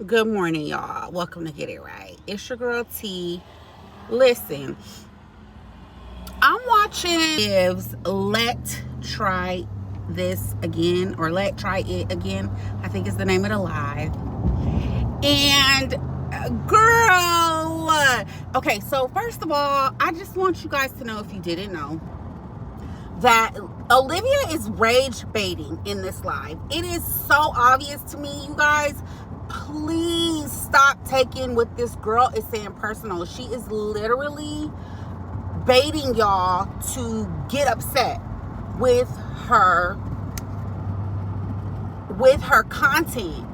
Good morning, y'all. Welcome to Get It Right. It's your girl T. Listen, I'm watching Liv's Let Try This Again, or Let Try It Again, I think is the name of the live. And girl, okay, so first of all, I just want you guys to know, if you didn't know, that Olivia is rage baiting in this live. It is so obvious to me, you guys. Please stop taking what this girl is saying personal. She is literally baiting y'all to get upset with her content.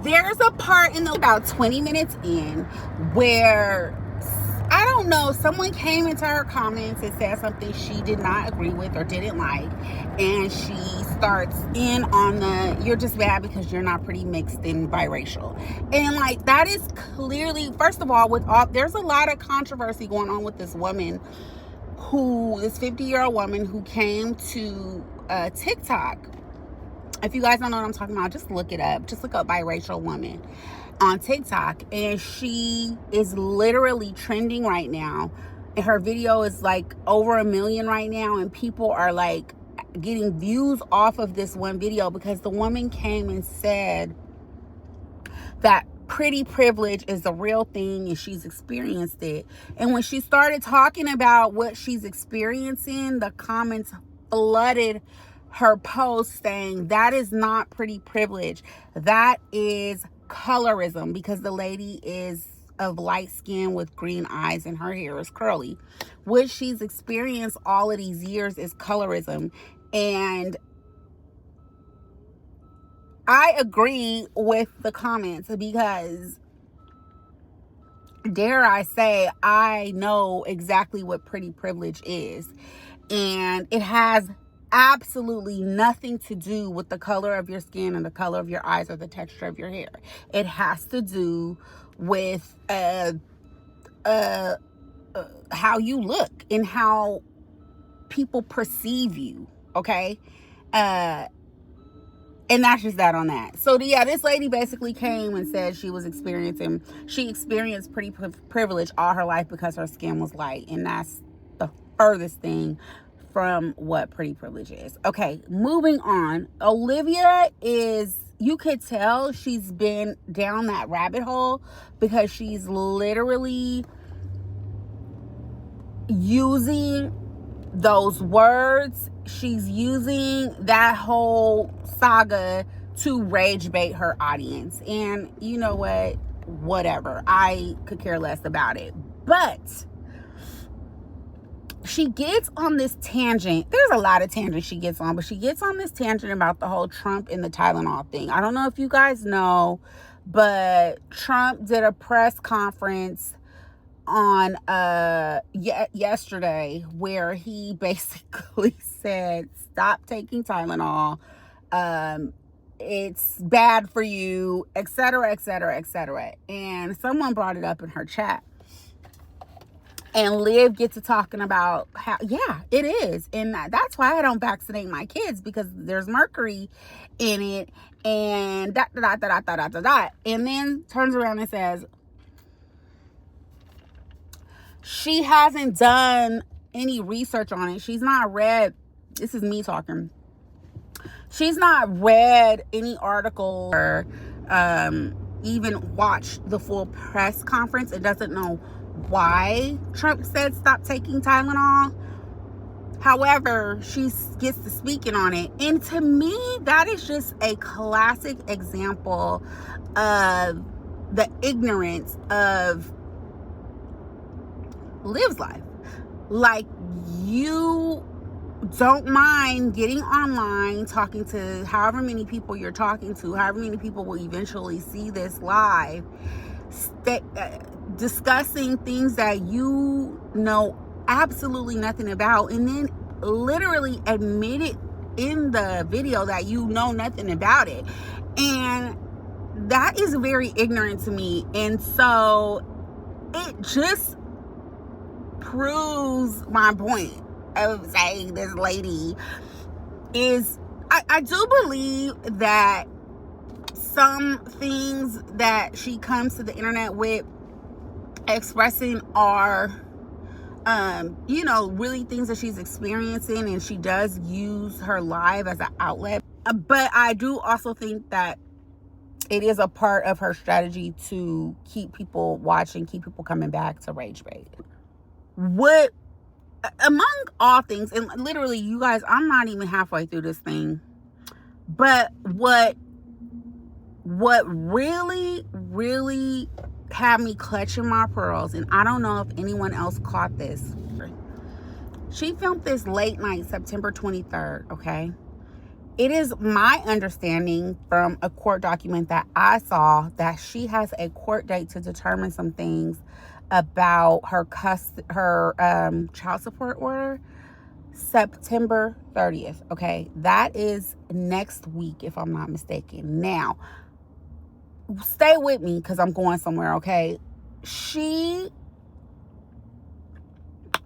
There's a part in about 20 minutes in where, I don't know, someone came into her comments and said something she did not agree with or didn't like, and she starts in on the "you're just bad because you're not pretty mixed and biracial." And like, that is clearly, first of all, there's a lot of controversy going on with this woman, this 50-year-old woman who came to TikTok. If you guys don't know what I'm talking about, just look it up. Just look up biracial woman on TikTok, and she is literally trending right now. And her video is like over 1 million right now, and people are like getting views off of this one video because the woman came and said that pretty privilege is a real thing and she's experienced it. And when she started talking about what she's experiencing, the comments flooded her post saying that is not pretty privilege, that is colorism, because the lady is of light skin with green eyes and her hair is curly. What she's experienced all of these years is colorism. And I agree with the comments because, dare I say, I know exactly what pretty privilege is. And it has absolutely nothing to do with the color of your skin and the color of your eyes or the texture of your hair. It has to do with how you look and how people perceive you, okay? And that's just that on that. So yeah, this lady basically came and said she experienced pretty privilege all her life because her skin was light, and that's the furthest thing from what pretty privilege is. Okay, moving on. Olivia you could tell she's been down that rabbit hole because she's literally using those words. She's using that whole saga to rage bait her audience. And you know what? Whatever. I could care less about it. But she gets on this tangent. There's a lot of tangents she gets on, but she gets on this tangent about the whole Trump and the Tylenol thing. I don't know if you guys know, but Trump did a press conference on yesterday where he basically said, stop taking Tylenol, it's bad for you, etc., etc., etc. And someone brought it up in her chat, and Liv gets to talking about how, yeah, it is. And that's why I don't vaccinate my kids, because there's mercury in it, and dot, dot, dot, dot, dot, dot, dot. And then turns around and says she hasn't done any research on it. She's not read, this is me talking, she's not read any article or even watched the full press conference and doesn't know why Trump said stop taking Tylenol. However, she gets to speaking on it. And to me, that is just a classic example of the ignorance of Liv's life. Like, you don't mind getting online, talking to however many people you're talking to, however many people will eventually see this live, discussing things that you know absolutely nothing about, and then literally admit it in the video that you know nothing about it. And that is very ignorant to me. And so it just proves my point of saying this lady is, I do believe that some things that she comes to the internet with expressing are really things that she's experiencing, and she does use her live as an outlet. But I do also think that it is a part of her strategy to keep people watching, keep people coming back to rage bait. What, among all things, and literally, you guys, I'm not even halfway through this thing, but what really, really had me clutching my pearls, and I don't know if anyone else caught this. She filmed this late night, September 23rd, okay? It is my understanding from a court document that I saw that she has a court date to determine some things about her child support order, September 30th, okay? That is next week, if I'm not mistaken. Now, stay with me because I'm going somewhere, okay? She,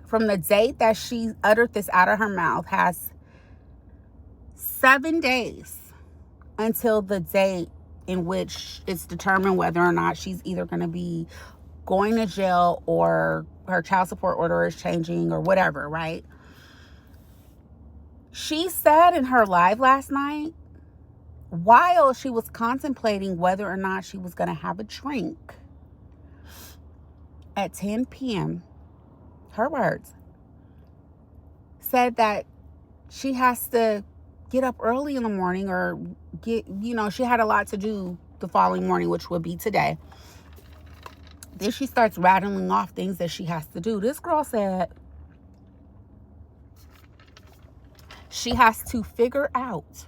from the date that she uttered this out of her mouth, has 7 days until the date in which it's determined whether or not she's either going to be going to jail or her child support order is changing or whatever, right? She said in her live last night, while she was contemplating whether or not she was going to have a drink at 10 p.m., her words, said that she has to get up early in the morning or she had a lot to do the following morning, which would be today. Then she starts rattling off things that she has to do. This girl said she has to figure out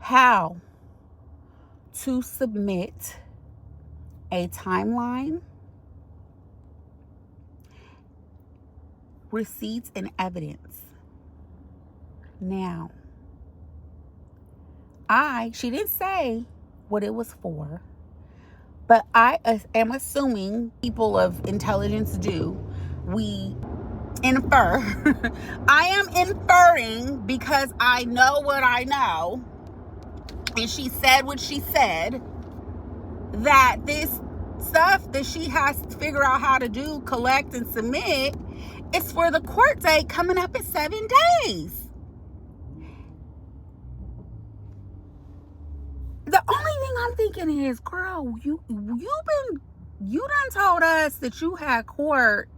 how to submit a timeline, receipts, and evidence. Now, she didn't say what it was for, but I am assuming people of intelligence do. We infer. I am inferring because I know what I know, and she said what she said, that this stuff that she has to figure out how to do, collect, and submit is for the court date coming up in 7 days. The only thing I'm thinking is, girl, you done told us that you had court.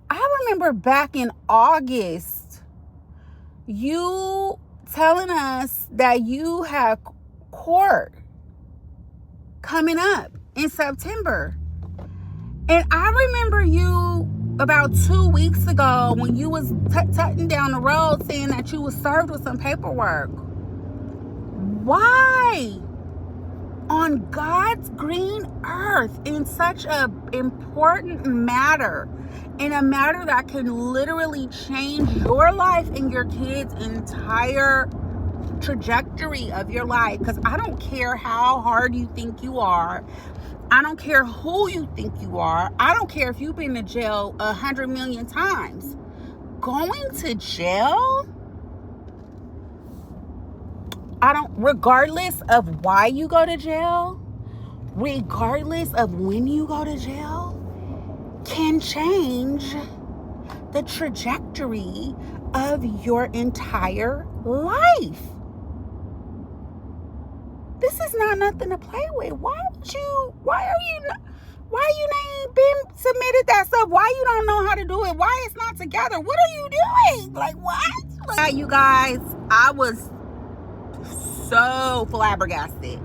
I remember back in August, you telling us that you had court coming up in September. And I remember you about 2 weeks ago when you was tutting down the road saying that you was served with some paperwork. Why? On God's green earth, in such a important matter, in a matter that can literally change your life and your kids' entire trajectory of your life, because I don't care how hard you think you are, I don't care who you think you are, I don't care if you've been to jail 100 million times. Going to jail, regardless of why you go to jail, regardless of when you go to jail, can change the trajectory of your entire life. This is not nothing to play with. Why you ain't been submitted that stuff? Why you don't know how to do it? Why it's not together? What are you doing? Like, what? You guys, I was so flabbergasted.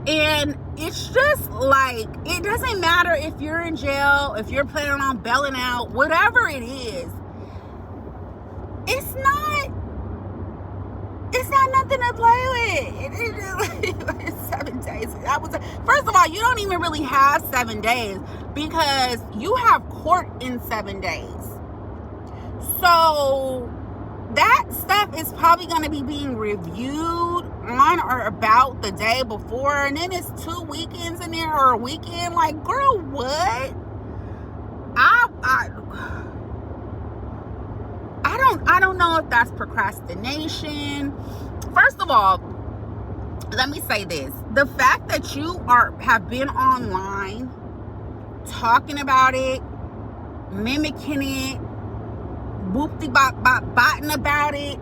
And it's just like, it doesn't matter if you're in jail, if you're planning on bailing out, whatever it is, it's not nothing to play with. It's 7 days. First of all, you don't even really have 7 days because you have court in 7 days. So that stuff is probably going to be being reviewed on or about the day before, and then it's 2 weekends in there or a weekend. Like, girl, what? I don't know if that's procrastination. First of all, let me say this. The fact that you have been online talking about it, mimicking it, whoop-de-bop-bop-botting about it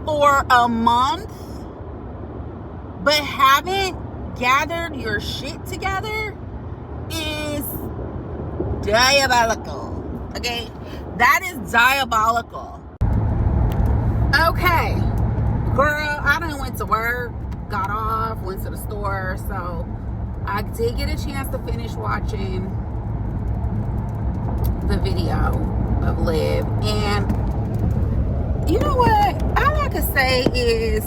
for a month, but haven't gathered your shit together is diabolical. Okay? That is diabolical. Okay. Girl, I done went to work, got off, went to the store, so I did get a chance to finish watching the video of Liv. And you know what? All I can say is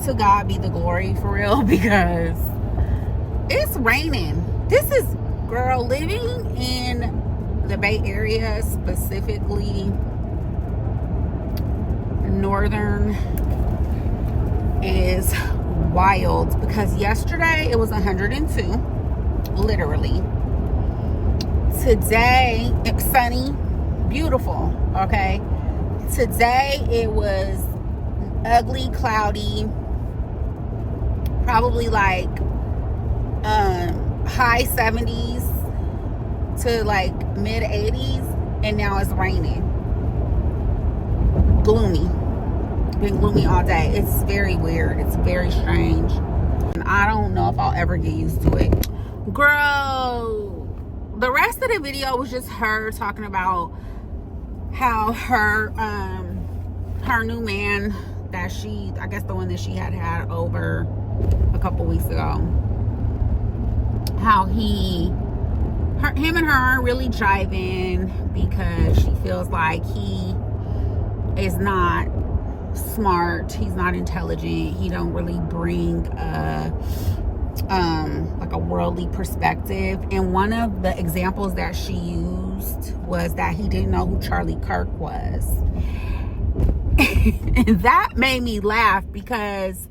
to God be the glory, for real, because it's raining. This is, girl, living in the Bay Area, specifically northern, is wild, because yesterday it was 102, literally. Today it's sunny, beautiful. Okay, today it was ugly, cloudy, probably like high 70s to like mid 80s, and now it's raining. Gloomy. Been gloomy all day. It's very weird. It's very strange, and I don't know if I'll ever get used to it. Girl, the rest of the video was just her talking about how her new man that she, I guess the one that she had over a couple weeks ago, how him and her aren't really jiving, because she feels like he is not smart, he's not intelligent, he don't really bring like a worldly perspective. And one of the examples that she used was that he didn't know who Charlie Kirk was. And that made me laugh, because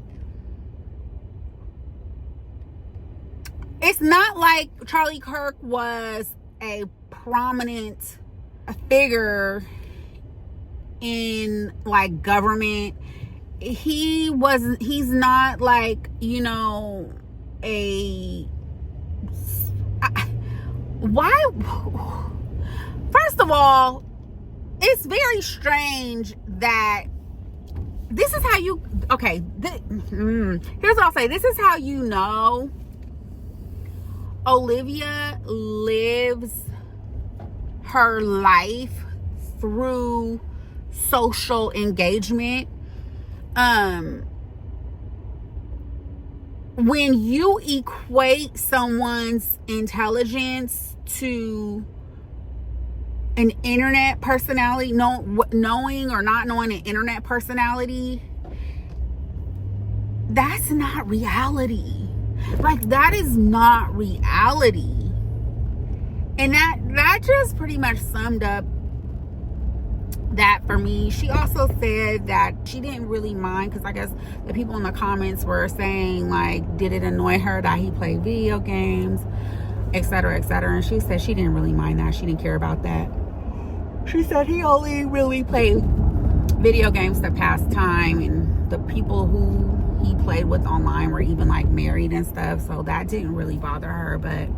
it's not like Charlie Kirk was a prominent figure in like government. He's not like, you know, why? First of all, it's very strange that this is how you, okay, here's what I'll say. This is how you know Olivia lives her life through social engagement. When you equate someone's intelligence to an internet personality, knowing or not knowing an internet personality, that's not reality. Like, that is not reality. And that just pretty much summed up that for me. She also said that she didn't really mind, because I guess the people in the comments were saying, like, did it annoy her that he played video games, etc., etc. And she said she didn't really mind that. She didn't care about that. She said he only really played video games to pass time, and the people who he played with online were even like married and stuff, so that didn't really bother her. But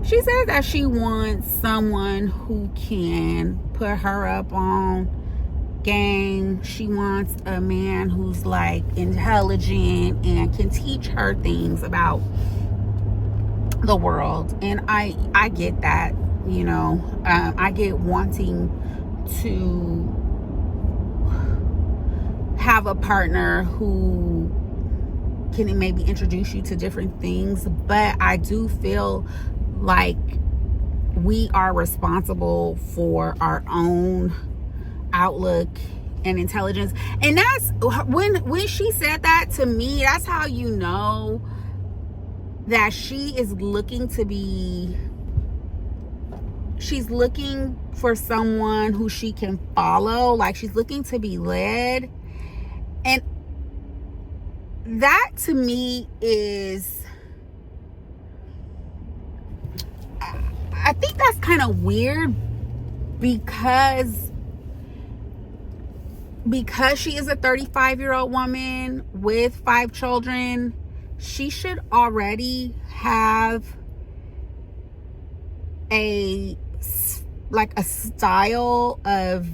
she says that she wants someone who can put her up on game. She wants a man who's like intelligent and can teach her things about the world. And I get that, you know. I get wanting to have a partner who can maybe introduce you to different things, but I do feel like we are responsible for our own outlook and intelligence. And that's when she said that to me, that's how you know that she's looking for someone who she can follow. Like, she's looking to be led. And that to me is, I think that's kind of weird, because because she is a 35-year-old woman with 5 children, she should already have a style of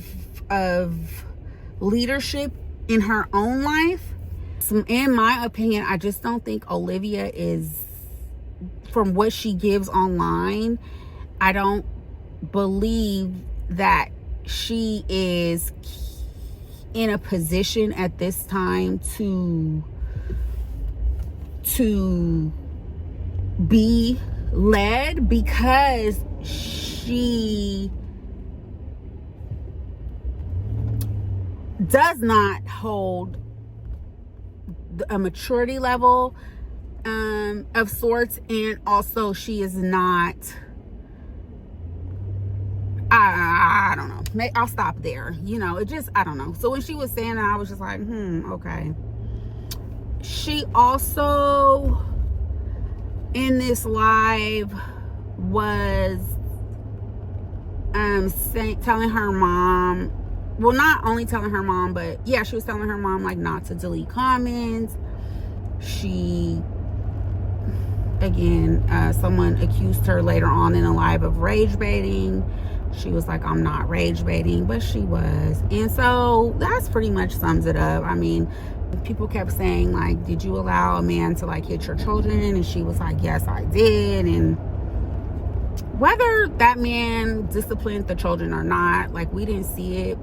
leadership in her own life. So in my opinion, I just don't think Olivia is, from what she gives online, I don't believe that she is in a position at this time to be led, because she does not hold a maturity level of sorts, and also she is not, I don't know, I'll stop there, it just, I don't know. So when she was saying that, I was just like, okay. She also, in this live, was telling her mom, well, not only telling her mom, but yeah, she was telling her mom like not to delete comments. She, again, someone accused her later on in a live of rage baiting. She was like, I'm not rage baiting, but she was. And so that's pretty much sums it up. I mean, people kept saying like, did you allow a man to like hit your children? And she was like, yes, I did. And whether that man disciplined the children or not, like, we didn't see it,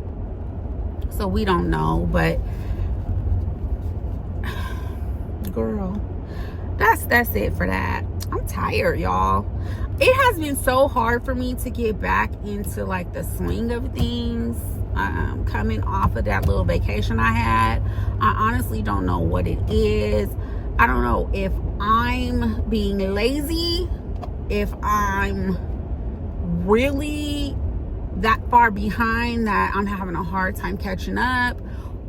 so we don't know. But girl, that's it for that. I'm tired, y'all. It has been so hard for me to get back into like the swing of things, coming off of that little vacation I had. I honestly don't know what it is. I don't know if I'm being lazy, if I'm really that far behind that I'm having a hard time catching up,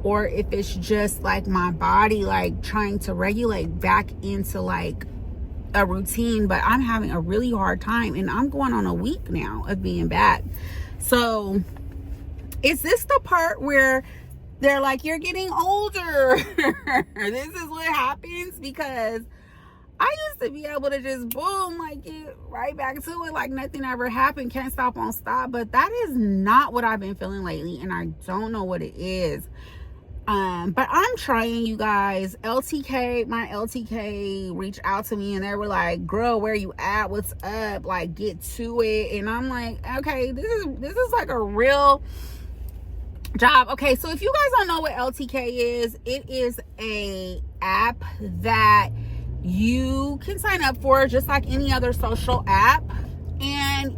or if it's just like my body like trying to regulate back into like a routine. But I'm having a really hard time, and I'm going on a week now of being back. So is this the part where they're like, you're getting older? This is what happens? Because I used to be able to just boom, like get right back to it like nothing ever happened, can't stop, won't stop. But that is not what I've been feeling lately, and I don't know what it is. But I'm trying, you guys. My LTK reached out to me, and they were like, girl, where you at? What's up? Like, get to it. And I'm like, okay, this is like a real job. Okay, so if you guys don't know what LTK is, it is a app that you can sign up for just like any other social app, and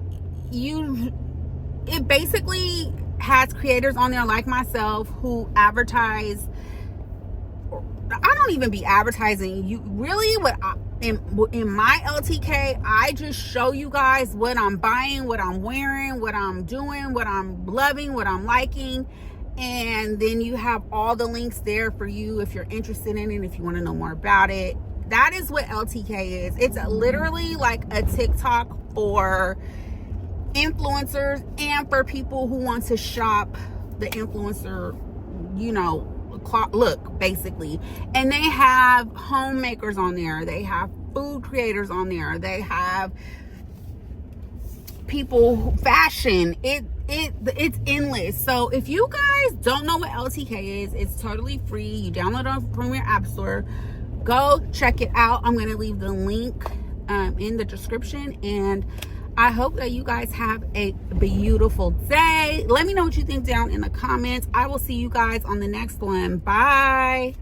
it basically has creators on there like myself who advertise. I don't even be advertising. You really, in my LTK, I just show you guys what I'm buying, what I'm wearing, what I'm doing, what I'm loving, what I'm liking. And then you have all the links there for you if you're interested in it, if you want to know more about it. That is what LTK is. It's literally like a TikTok for influencers and for people who want to shop the influencer, look, basically. And they have homemakers on there. They have food creators on there. They have people, fashion. It's endless. So if you guys don't know what LTK is, it's totally free. You download it from your app store. Go check it out. I'm going to leave the link in the description, and I hope that you guys have a beautiful day. Let me know what you think down in the comments. I will see you guys on the next one. Bye.